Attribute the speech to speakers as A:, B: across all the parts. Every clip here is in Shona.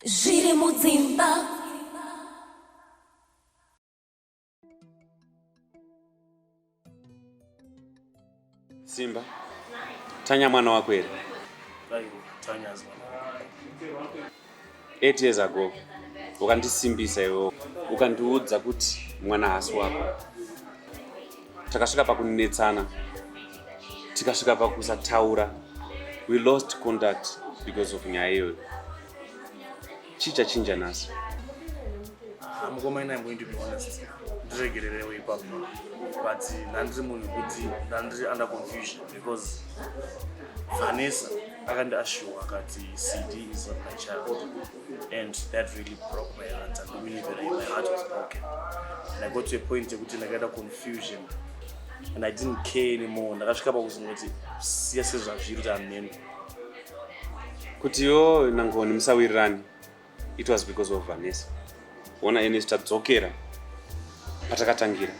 A: Zviri Mudzimba.
B: Simba, tanya mwana wako here.
C: Tanya
B: 8 years ago, ukandisimbisa iwe, ukandiudza kuti mwana hasi wako. Takasvika pakunetsana, tikasvika pakusataura. We lost contact because of nyaya iyoyo. Chichinja nhasi.
C: I'm going to be honest. Ndiregerere way back now. But nandiri munhu kuti nandiri under confusion because Vanessa akandiassure akati CD is not my child, and that really broke my heart. And really, my heart was broken. And I got to a point where I got a confusion, and I didn't care anymore. Ndakasvika pakuzongoti siya sezvazviri kuti amene.
B: Kuti yo nangoni musawirirani. It was because of Vanessa. Ona ene tadzokera patakatangira.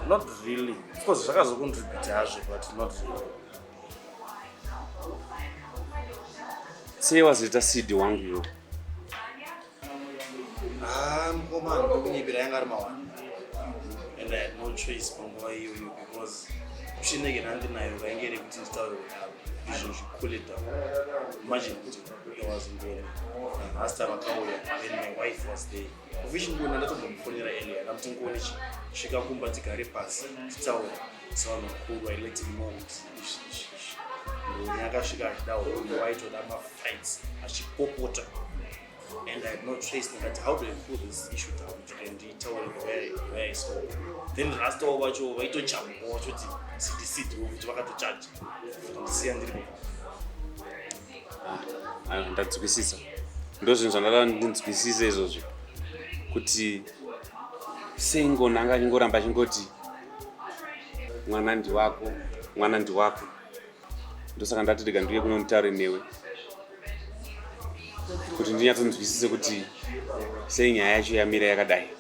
C: Not really. Of course, zvakazocontribute hazvo, but not really.
B: Sei wazita CD wangu yo.
C: Mukoma ndokunyepera yanga ari mawani. And I had no choice panguva iyoyo because kushineke ndandinayo vainge iri kuti nditaure izvo cool it down. Imagine kuti there was ngoni. Last time akauya when my wife was there. Officially ngoni ndatomufonera earlier. Ndamuti ngoni svika kumba tigare pasi titaure. So mukuru I let him know kuti ngoni akasvika achida uroyi waitoda mafights achipopota. And I had no choice. But how do I pull this issue down? And he told me where I saw. Then last time I went to jump or to city which was to charge.
B: Ndadzikisisa. Ndozvinhu zvandada ndinzwisise izvozvo. Kuti sengona angangoramba achingoti mwana ndiwako, mwana ndiwako. Ndosaka ndati rega ndiuye kuno nditaure newe. Kuti ndinyatsonzwisise kuti sei nyaya yacho yamira yakadai.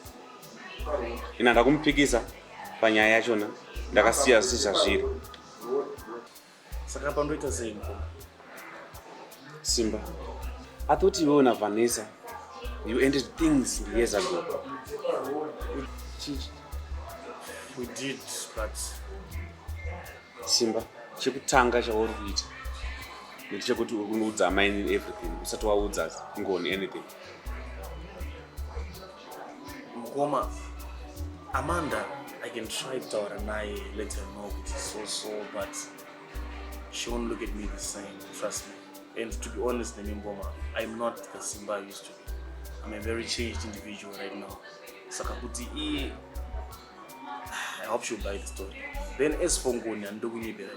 B: Ina ndakumupikisa panyaya yachona ndakasiya sezvazviri.
C: Saka pandoita sei mukoma?
B: Simba, I thought you were Vanessa. You ended things years ago.
C: We did, but
B: Simba, chekutanga chauri kuita. Ndechekuti uri kuudza amai everything. Usati waudza ngoni anything.
C: mukoma, Amanda, I can try to tell her and I let her know it is so, but she won't look at me the same, trust me. And to be honest, Mboma, I'm not the Simba I used to be. I'm a very changed individual right now. Sakaputi, I hope she'll buy the story. Then as for Ngoni and Dogunyebere,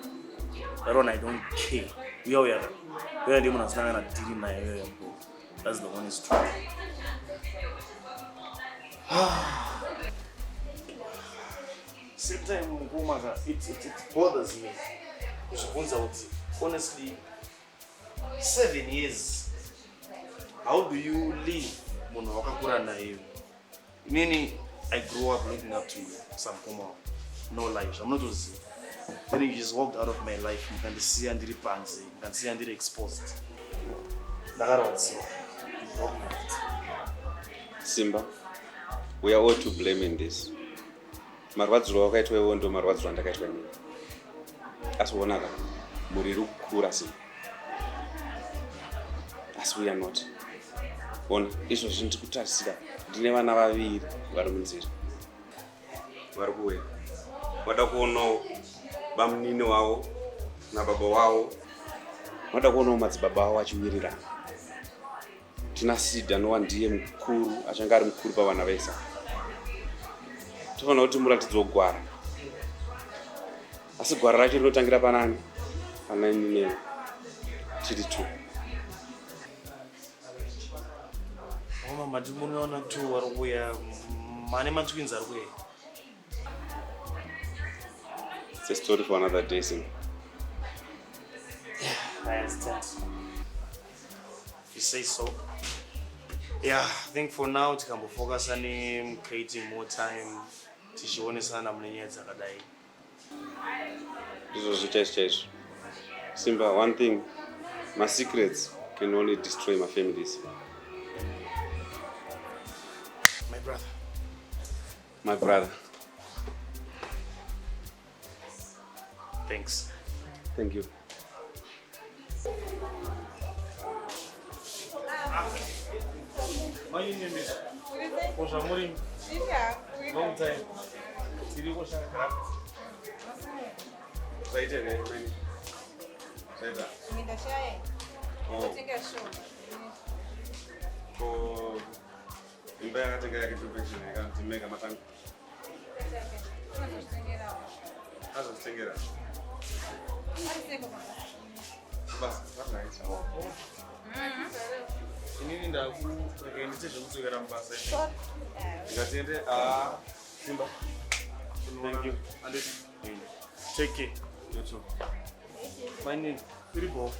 C: that one I don't care. We are demon as long as dealing my area. That's the honest truth. Same time, it bothers me. Honestly, 7 years. How do you live? Meaning, I grew up looking up to you, some Koma. No lives. I'm not just. Then you just walked out of my life. You can see and the pants. You can see and the exposed.
B: Simba, we are all to blame in this. Marwadziro wakaitwa iwo ndo marwadziro andakaitwa ini. Asi wonaka muri kukura Simba. As we are not. Ona izvo zvinhu tikutarisira. Ndine vana vaviri vari munzira. Vari kuuya. Vada kuonawo bamunini wavo nababa wavo. Vada kuonawo madzibaba avo achiwirirana. Tina Sida anova ndiye mukuru, achanga ari mukuru pavana vese. Tofanira kuti muratidzwe gwara. Asi gwara racho rinotangira panani? Pana inini tiri tu.
C: Mama, madimunoona tu vari kuuya. Mane matwins ari kuuya.
B: It's a story for another day, Simba.
C: I understand. If you say so. Yeah, I think for now, we can focus on creating more time to show us how many years are there.
B: This was just Simba, one thing, my secrets can only destroy my families.
C: My brother.
B: My brother.
C: Thanks.
B: Thank you.
C: My name is Osamurim. Long time. Zviri Mudzimba. Inini ndakurekenize zvekudzokera mubasa. Ngatiende Simba. Thank you. Take care. You too. My name is Zviri.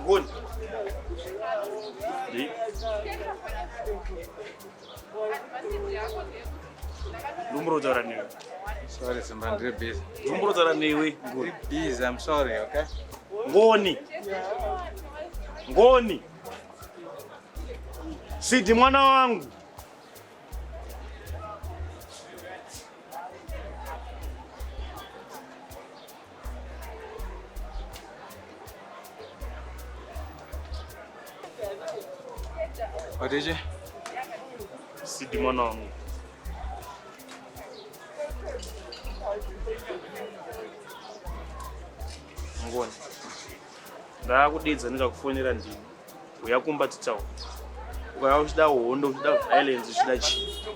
C: Good.
A: Sorry, Simba, I'm very busy.
C: Good.
A: Busy, I'm sorry, okay?
C: Ngoni. Sidi mwana wangu.
A: What did you?
C: Sidi mwana wangu. Ngoni. Ndakudidza ndikakufonera ndini. Uyakumba titawo. Ukaya uchida hondo, uchida violence, uchida chi.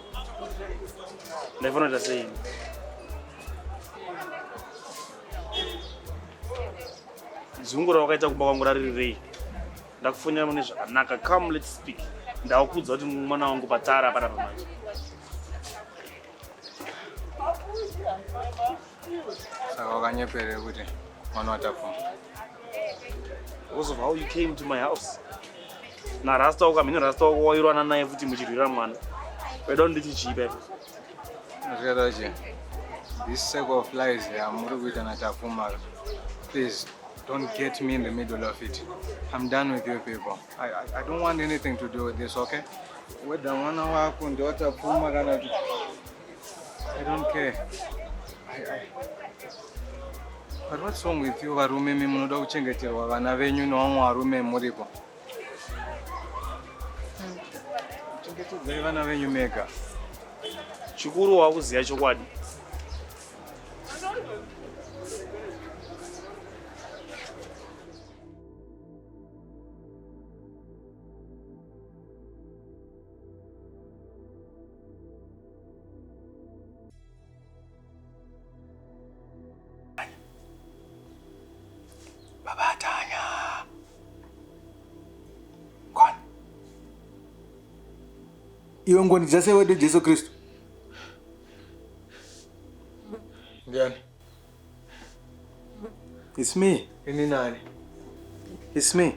C: Ndafuna tasei. Zungura wakaita kumba kwangu rarirei. Ndakufonera mune zvakanaka. Come, let's speak. Ndakudza kuti mwana wangu patara pana pamanje.
A: Saka wakanyepere kuti mwana watapfuma.
C: Because of how you came to my house. Na rasta ukamhina rasta wairwana naye futi muchirwira mwana. Weda ndichichipa.
A: Zvikatachi, this circle of lies muri kuita natapfuma. Please, don't get me in the middle of it. I'm done with you people. I don't want anything to do with this, okay? Whether mwana wako ndi watapfuma kana kuti I don't care. But what's wrong with you varume munoda kuchengeterwa vana venyu nevamwe varume muripo? Chengetedzai vana venyu mega.
C: Chikuru wakuziya chokwadi.
A: Baba Tanya. Gone.
D: Iwe ngoni dzase wedu Jesu Kristu.
A: Ndiani?
D: It's me.
A: Ini nani?
D: It's me.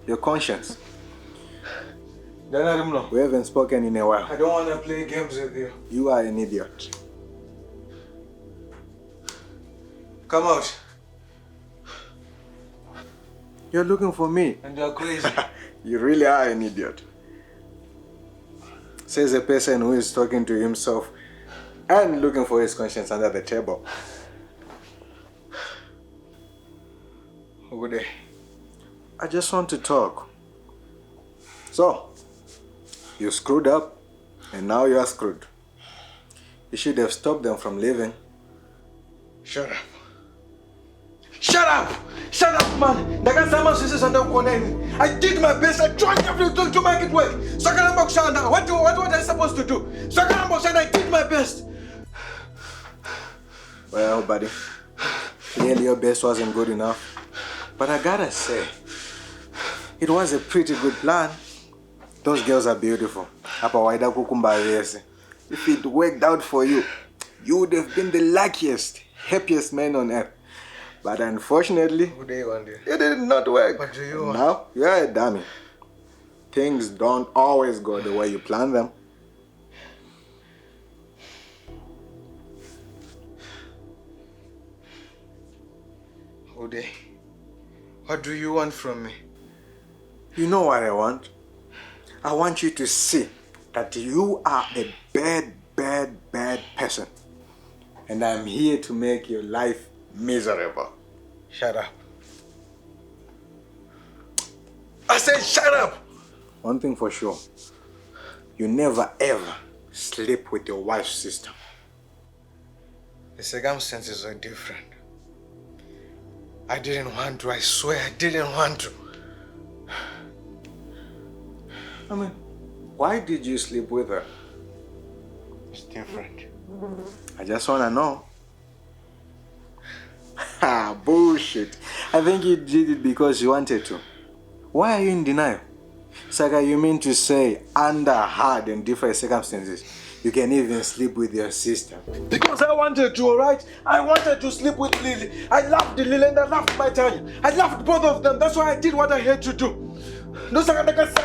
D: Your conscience.
A: Ndiani mno?
D: We haven't spoken in a while.
A: I don't want to play games with you.
D: You are an idiot.
A: Come out.
D: You're looking for me.
A: And you're crazy.
D: You really are an idiot. Says a person who is talking to himself and looking for his conscience under the table.
A: Good day.
D: I just want to talk. So, you screwed up and now you are screwed. You should have stopped them from leaving.
A: Shut up. Shut up! Shut up, man! I did my best. I tried everything to make it work. What was I supposed to do? I did my best.
D: Well, buddy, clearly your best wasn't good enough. But I gotta say, it was a pretty good plan. Those girls are beautiful. If it worked out for you, you would have been the luckiest, happiest man on earth. But unfortunately,
A: Who do you want you?
D: it did not work.
A: What do you want?
D: Now, you're a dummy. Things don't always go the way you plan them.
A: Uday, what do you want from me?
D: You know what I want? I want you to see that you are a bad, bad, bad person. And I'm here to make your life miserable.
A: Shut up. I said shut up!
D: One thing for sure, you never ever sleep with your wife's sister.
A: The circumstances are different. I didn't want to, I swear I didn't want to.
D: I mean, why did you sleep with her?
A: It's different.
D: I just want to know. Ha, bullshit. I think you did it because you wanted to. Why are you in denial? Saka, you mean to say under hard and different circumstances, you can even sleep with your sister?
A: Because I wanted to, alright? I wanted to sleep with Lily. I loved Lily and I loved my Tanya. I loved both of them. That's why I did what I had to do. No, because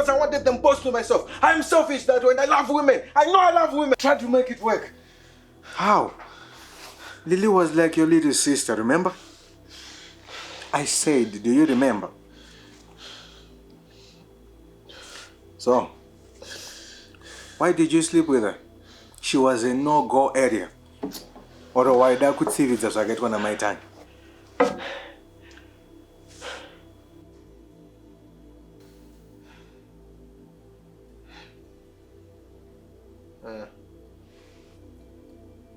A: I wanted them both to myself. I'm selfish that way and I love women. I know I love women. Try to make it work.
D: How? Lily was like your little sister, remember? I said, do you remember? So, why did you sleep with her? She was a no-go area. Otherwise, I could see it as I get one of my time.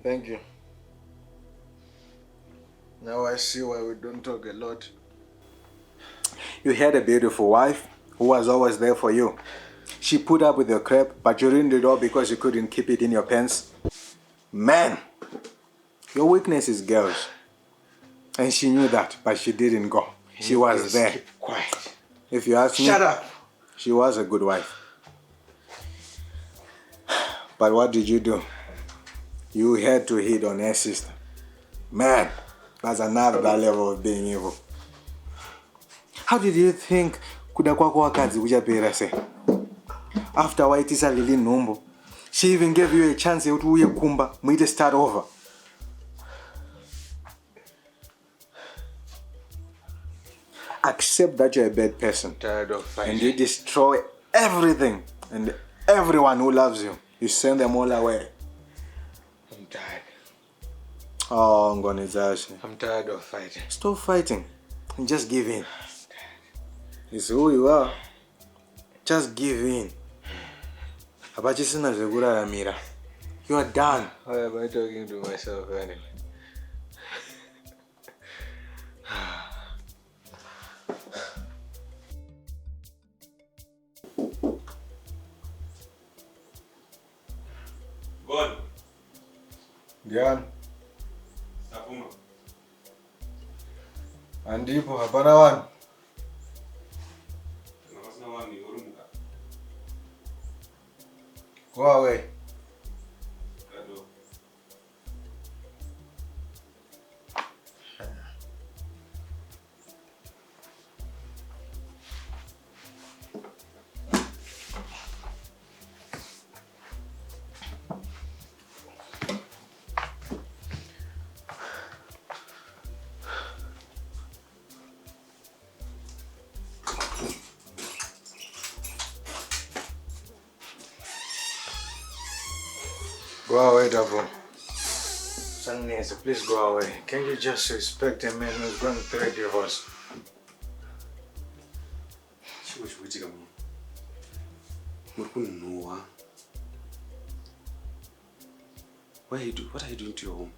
A: Thank you. Now I see why we don't talk a lot.
D: You had a beautiful wife who was always there for you. She put up with your crap, but you ruined it all because you couldn't keep it in your pants. Man, your weakness is girls. And she knew that, but she didn't go. She was there.
A: Keep quiet.
D: If you ask me,
A: Shut up.
D: she was a good wife. But what did you do? You had to hit on her sister. Man, that's another level of being evil. How did you think kuda kwako wakadzi kuchapera se? After waitisa Lily Numbo, she even gave you a chance to uye kumba, muite start over. Accept that you're a bad person.
A: Tired of fighting.
D: And you destroy everything and everyone who loves you. You send them all away.
A: I'm tired.
D: Oh, Ngonizashi.
A: I'm tired of fighting.
D: Stop fighting and just give in. It's who you are. Just give in. You are done.
A: Why am I talking to myself anyway?
B: Gone.
A: Diane,
B: Sapuma.
A: andipo hapana wanu.
B: Nakasina wani yorumuka.
A: Go away.
B: Kado.
A: Go away, Davo. Sangnese, please go away. Can you just respect a man who's going through a divorce?
B: Chiwo chikuitika muno. Muri kunhuhwa. What are you doing to your home?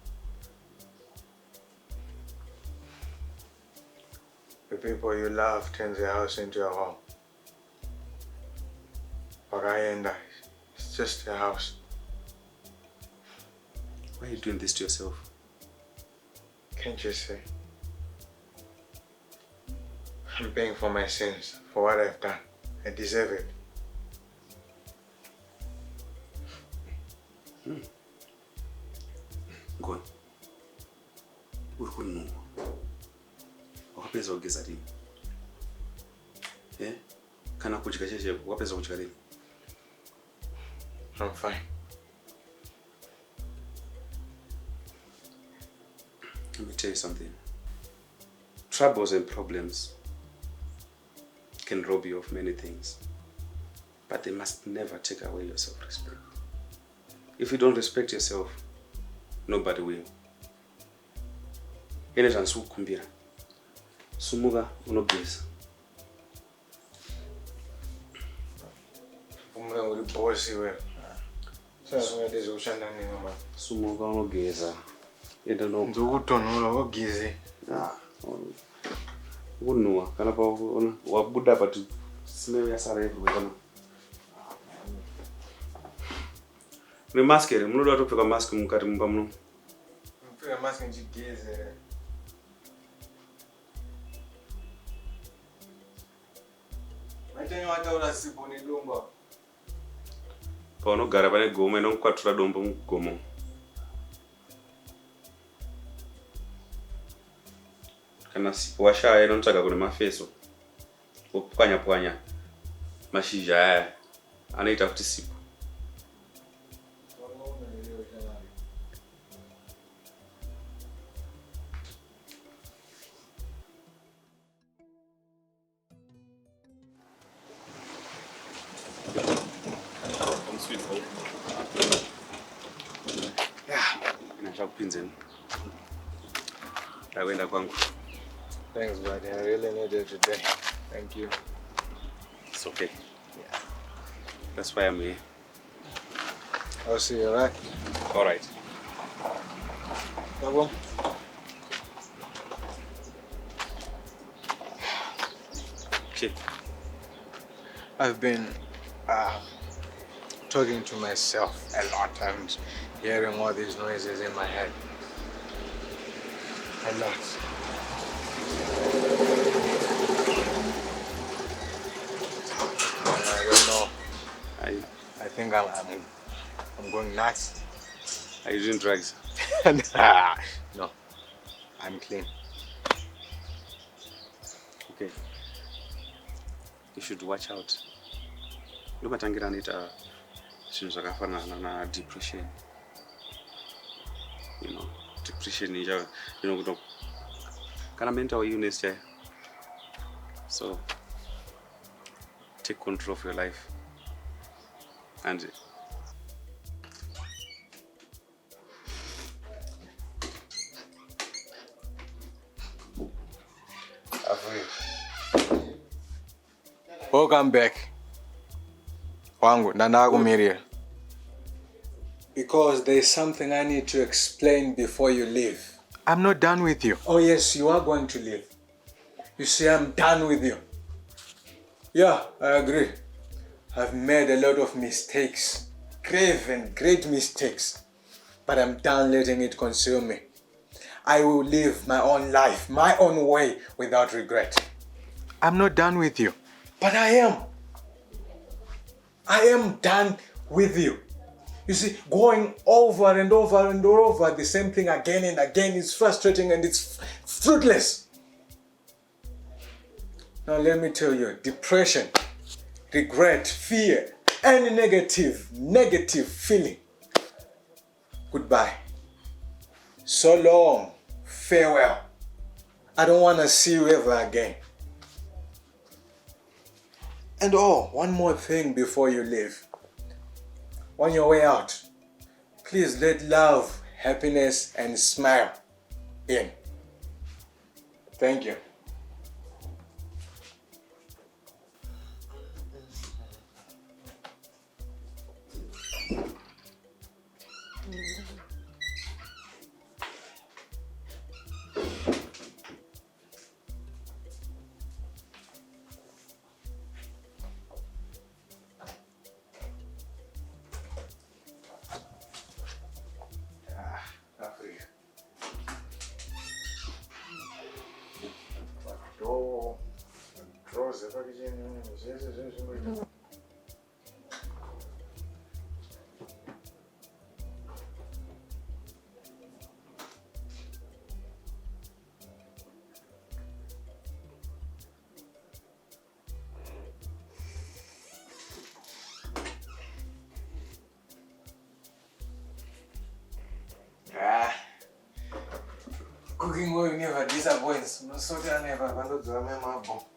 A: The people you love turn their house into a home. Pagayenda, it's just a house.
B: Why are you doing this to yourself?
A: Can't you see? I'm paying for my sins, for what I've done. I deserve it.
B: Go on. kuno. Wakapedza kugeza rini? Kana kudya cheshe wakapedza kudya rini?
A: I'm fine.
B: Let me tell you something. Troubles and problems can rob you of many things, but they must never take away your self-respect. If you don't respect yourself, nobody will. Ene zvansukumbira. Sumuka unogeza.
A: Umwe uri boss wewe. Sasa ngade zoshanda nini mama?
B: Sumuka unogeza. Enda no.
A: Ndokutonora wogize.
B: Unwa kana pa wabuda pati smell yasara everywhere kana. Ne mask ere munoda kupfeka mask mukati mumba muno.
A: Mpfeka mask njigeze. Maitenyo wataura sipo ni lumba.
B: Paunogara pane goma inokwatura dombo mugomo. Kana sipo washaya inotsvaga kune mafeso. Opwanya pwanya mashizha aya anoita kuti sipo. Inachakupinzeni. Ndakwenda kwangu.
A: Thanks, buddy. I really needed it today. Thank you.
B: It's okay. Yeah. That's why I'm here.
A: I'll see you, right?
B: All right.
A: Come on.
B: Okay.
A: I've been talking to myself a lot and hearing all these noises in my head. A lot. I don't know. I think I'm going nuts.
B: Are you doing drugs?
A: No, I'm clean.
B: Okay. You should watch out. Ndomatangira anoita zvinhu zvakafanana na depression. You know, depression is kana mental illness chai. So take control of your life and
A: Welcome back. Wangu, nanakumirira. Because there's something I need to explain before you leave. I'm not done with you. Oh yes, you are going to leave. You see, I'm done with you. Yeah, I agree. I've made a lot of mistakes. Grave and great mistakes. But I'm done letting it consume me. I will live my own life, my own way, without regret. I'm not done with you. But I am. I am done with you. You see, going over and over and over the same thing again and again is frustrating and it's fruitless. Now let me tell you, depression, regret, fear, any negative feeling, goodbye. So long, farewell. I don't want to see you ever again. And oh, one more thing before you leave. On your way out, please let love, happiness, and smile in. Thank you.
D: Cooking oil never disappoints. No salt never, but not the